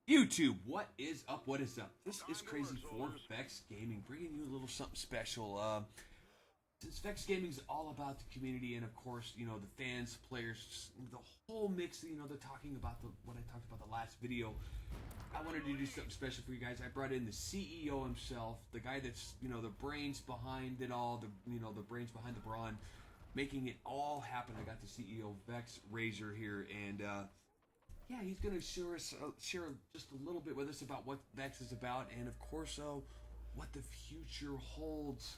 YouTube, what is up? What is up? This is Crazy for VexX Gaming, bringing you a little something special. Since VexX Gaming is all about the community and, of course, the fans, players, the whole mix. They're talking about what I talked about the last video. I wanted to do something special for you guys. I brought in the CEO himself, the guy that's the brains behind it all, the brains behind the brawn, making it all happen. I got the CEO Vex Razor here, and yeah, he's going to share just a little bit with us about what Vex is about, and of course, what the future holds.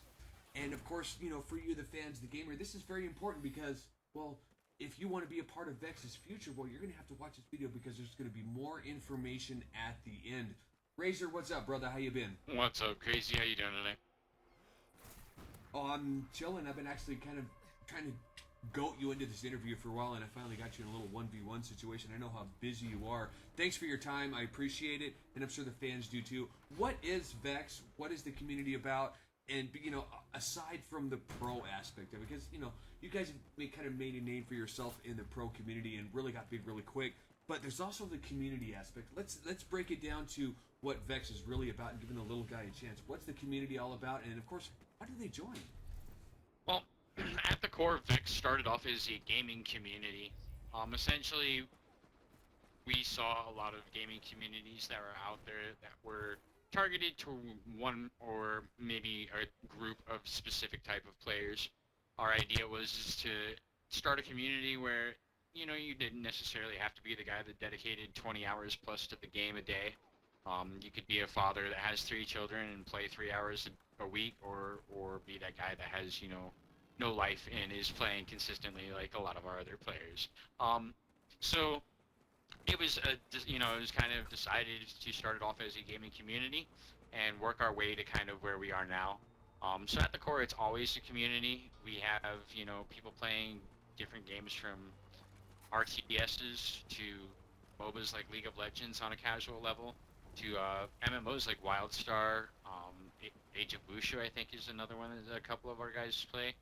And of course, for you, the fans, the gamer, this is very important because, well, if you want to be a part of Vex's future, well, you're going to have to watch this video because there's going to be more information at the end. Razor, what's up, brother? How you been? What's up, Krazie? How you doing today? Oh, I'm chilling. I've been actually kind of trying to goat you into this interview for a while, and I finally got you in a little 1v1 situation. I know how busy you are. Thanks for your time. I appreciate it, and I'm sure the fans do too. What is Vex? What is the community about? And, aside from the pro aspect of it, because, you guys have kind of made a name for yourself in the pro community and really got big really quick, but there's also the community aspect. Let's break it down to what Vex is really about and giving the little guy a chance. What's the community all about? And, of course, how do they join? Well, at the core, Vex started off as a gaming community. Essentially, we saw a lot of gaming communities that were out there that were targeted to one or maybe a group of specific type of players. Our idea was to start a community where, you didn't necessarily have to be the guy that dedicated 20 hours plus to the game a day. You could be a father that has 3 children and play 3 hours a week, or be that guy that has, no life and is playing consistently like a lot of our other players. So it was it was kind of decided to start it off as a gaming community and work our way to kind of where we are now. So at the core, it's always a community. We have, people playing different games from RTSs to MOBAs like League of Legends on a casual level to MMOs like WildStar, Age of Wushu, I think, is another one that a couple of our guys play.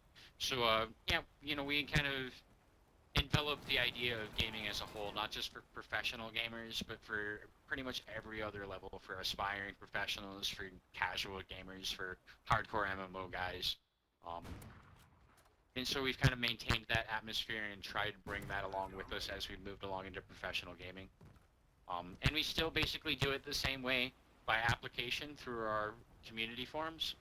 So, yeah, we kind of envelop the idea of gaming as a whole, not just for professional gamers, but for pretty much every other level, for aspiring professionals, for casual gamers, for hardcore MMO guys. And so we've kind of maintained that atmosphere and tried to bring that along with us as we moved along into professional gaming. And we still basically do it the same way by application through our community forums.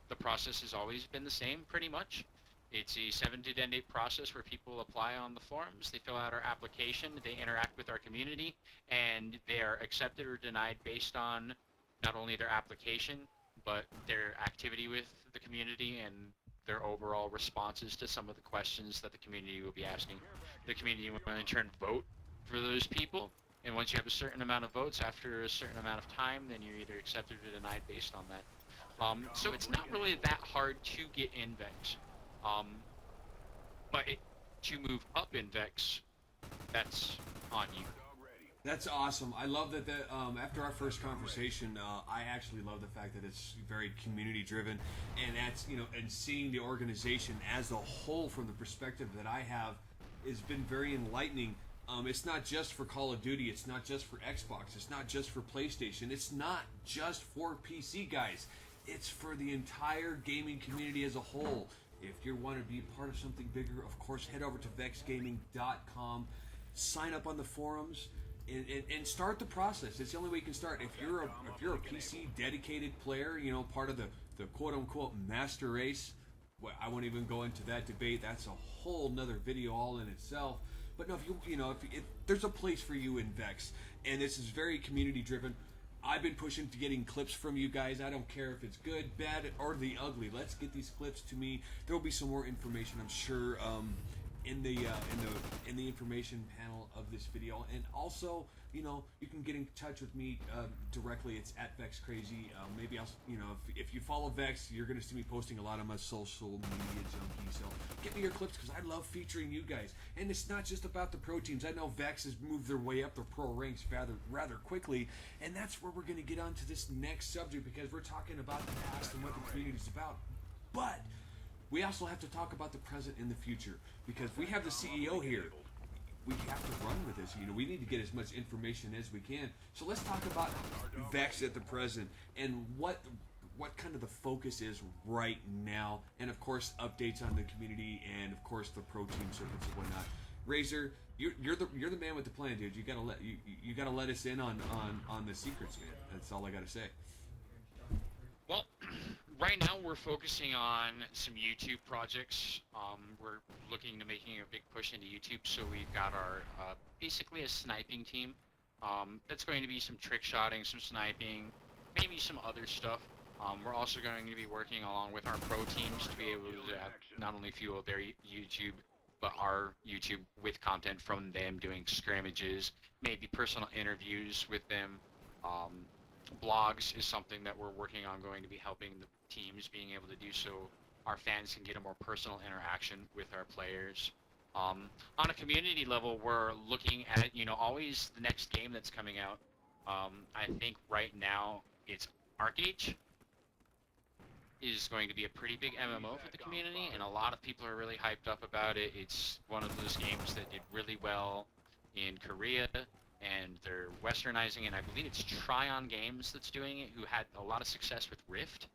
The process has always been the same, pretty much. It's a 7 to 10 day process where people apply on the forums, they fill out our application, they interact with our community, and they are accepted or denied based on not only their application, but their activity with the community and their overall responses to some of the questions that the community will be asking. The community will in turn vote for those people, and once you have a certain amount of votes after a certain amount of time, then you're either accepted or denied based on that. So it's not really that hard to get in Vex. But to move up in Vex, that's on you. That's awesome. I love that. After our first conversation, I actually love the fact that it's very community driven, and that's and seeing the organization as a whole from the perspective that I have has been very enlightening. It's not just for Call of Duty. It's not just for Xbox. It's not just for PlayStation. It's not just for PC guys. It's for the entire gaming community as a whole. If you want to be part of something bigger, of course, head over to vexgaming.com, sign up on the forums, and start the process. It's the only way you can start. If you're a PC dedicated player, part of the quote unquote master race, well, I won't even go into that debate. That's a whole nother video all in itself. But no, if there's a place for you in Vex, and this is very community driven. I've been pushing to getting clips from you guys. I don't care if it's good, bad, or the ugly. Let's get these clips to me. There will be some more information, I'm sure, in the information panel of this video. And also, you can get in touch with me directly. It's at VexCrazy. Maybe I'll, if you follow Vex, you're gonna see me posting a lot on my social media junkie. So get me your clips because I love featuring you guys. And it's not just about the pro teams. I know Vex has moved their way up the pro ranks rather quickly, and that's where we're gonna get onto this next subject because we're talking about the past and what the community is about. But we also have to talk about the present and the future because we have the CEO here. we have to run with this. We need to get as much information as we can. So let's talk about Vex at the present and what kind of the focus is right now, and of course updates on the community and of course the pro team circuits and whatnot. Razor, you're the man with the plan, dude. You gotta let us in on the secrets, man. That's all I gotta say. Well, right now we're focusing on some YouTube projects. We're looking to making a big push into YouTube, so we've got our basically a sniping team. That's going to be some trick shotting, some sniping, maybe some other stuff. We're also going to be working along with our pro teams to be able to not only fuel their YouTube, but our YouTube with content from them, doing scrimmages, maybe personal interviews with them. Blogs is something that we're working on, going to be helping the teams being able to do so our fans can get a more personal interaction with our players. On a community level, we're looking at, always the next game that's coming out. I think right now it's Arcage is going to be a pretty big MMO for the community, and a lot of people are really hyped up about it. It's one of those games that did really well in Korea, and they're westernizing, and I believe it's Tryon Games that's doing it, who had a lot of success with Rift,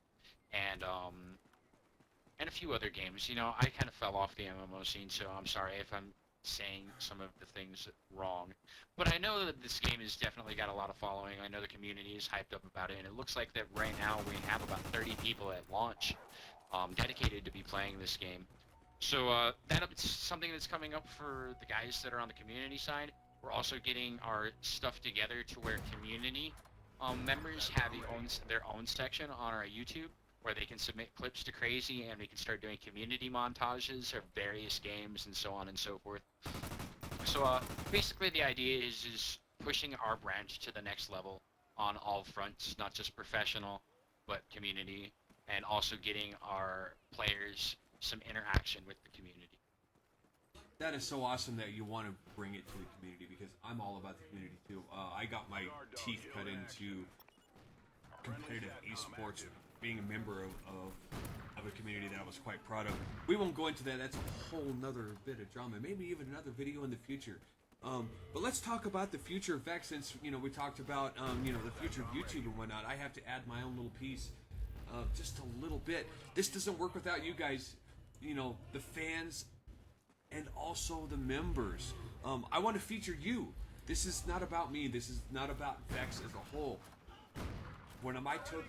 and a few other games. I kind of fell off the MMO scene, so I'm sorry if I'm saying some of the things wrong. But I know that this game has definitely got a lot of following. I know the community is hyped up about it, and it looks like that right now we have about 30 people at launch dedicated to be playing this game. So that's something that's coming up for the guys that are on the community side. We're also getting our stuff together to where community members have their own section on our YouTube where they can submit clips to Krazie, and we can start doing community montages of various games and so on and so forth. So basically the idea is pushing our brand to the next level on all fronts, not just professional, but community, and also getting our players some interaction with the community. That is so awesome that you want to bring it to the community, because I'm all about the community too. I got my teeth cut into competitive eSports, being a member of a community that I was quite proud of. We won't go into that. That's a whole nother bit of drama. Maybe even another video in the future. But let's talk about the future of Vex, since we talked about the future of YouTube and whatnot. I have to add my own little piece, just a little bit. This doesn't work without you guys, the fans, and also the members. I want to feature you. This is not about me. This is not about Vex as a whole. What I took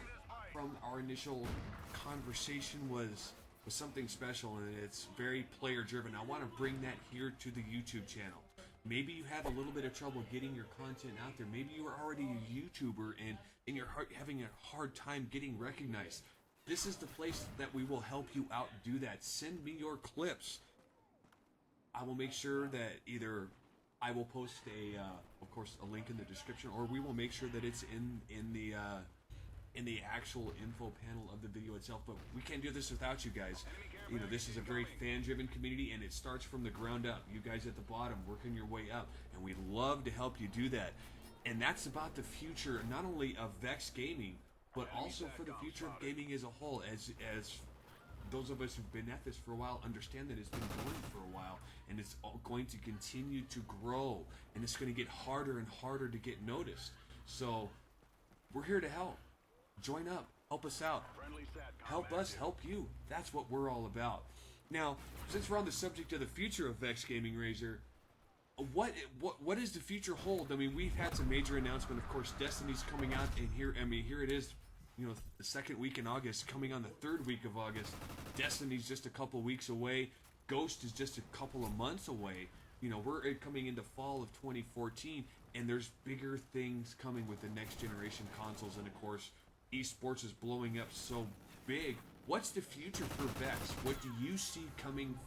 from our initial conversation was something special, and it's very player driven. I want to bring that here to the YouTube channel. Maybe you have a little bit of trouble getting your content out there. Maybe you are already a YouTuber and you're having a hard time getting recognized. This is the place that we will help you out do that. Send me your clips. I will make sure that either I will post of course, a link in the description, or we will make sure that it's in the actual info panel of the video itself. But we can't do this without you guys. This is a very fan-driven community, and it starts from the ground up. You guys at the bottom working your way up, and we'd love to help you do that. And that's about the future, not only of Vex Gaming, but also for the future of gaming as a whole. As those of us who've been at this for a while understand that it's been going for a while, and it's going to continue to grow, and it's going to get harder and harder to get noticed. So we're here to help. Join up, help us out, help us help you. That's what we're all about. Now, since we're on the subject of the future of Vex Gaming, Razor, what does the future hold? I mean, we've had some major announcement. Of course, Destiny's coming out, and here it is. The second week in August, coming on the third week of August. Destiny's just a couple weeks away. Ghost is just a couple of months away. We're coming into fall of 2014, and there's bigger things coming with the next generation consoles, and of course, eSports is blowing up so big. What's the future for Vex? What do you see coming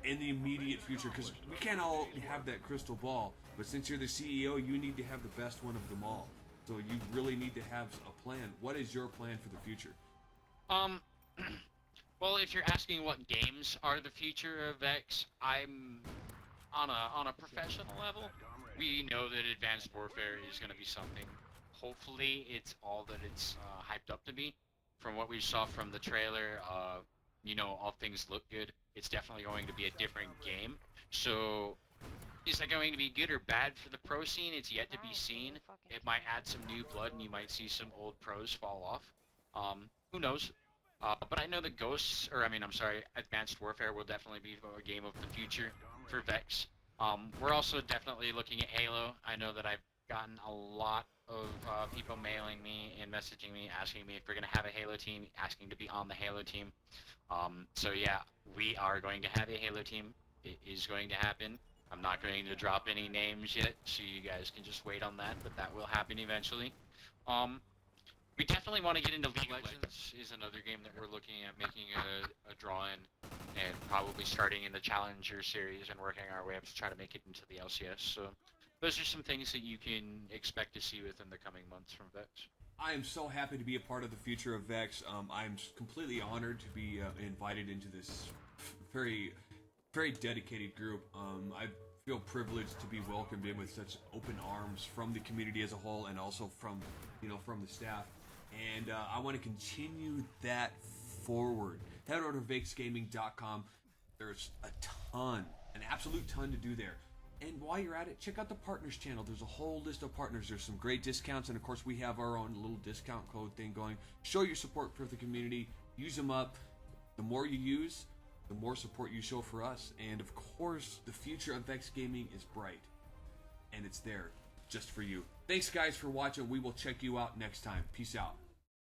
in the immediate future? Because we can't all have that crystal ball, but since you're the CEO, you need to have the best one of them all. So you really need to have a plan. What is your plan for the future? Well, if you're asking what games are the future of Vex, I'm on a professional level. We know that Advanced Warfare is going to be something. Hopefully, it's all that it's hyped up to be. From what we saw from the trailer, all things look good. It's definitely going to be a different game. So Is that going to be good or bad for the pro scene? It's yet to be seen. It might add some new blood, and you might see some old pros fall off. Who knows? But I know that Advanced Warfare will definitely be a game of the future for Vex. We're also definitely looking at Halo. I know that I've gotten a lot of people mailing me and messaging me, asking me if we're going to have a Halo team, asking to be on the Halo team. So yeah, we are going to have a Halo team. It is going to happen. I'm not going to drop any names yet, so you guys can just wait on that, but that will happen eventually. We definitely want to get into League of Legends. Is another game that we're looking at making a draw in, and probably starting in the Challenger series and working our way up to try to make it into the LCS. So those are some things that you can expect to see within the coming months from Vex. I am so happy to be a part of the future of Vex. I'm completely honored to be invited into this very, very dedicated group. I feel privileged to be welcomed in with such open arms from the community as a whole, and also from the staff. And I want to continue that forward. Head over to VexGaming.com. There's an absolute ton to do there. And while you're at it, check out the partners channel. There's a whole list of partners. There's some great discounts, and of course we have our own little discount code thing going. Show your support for the community. Use them up. The more you use, the more support you show for us. And of course, the future of Vex Gaming is bright. And it's there just for you. Thanks guys for watching. We will check you out next time. Peace out.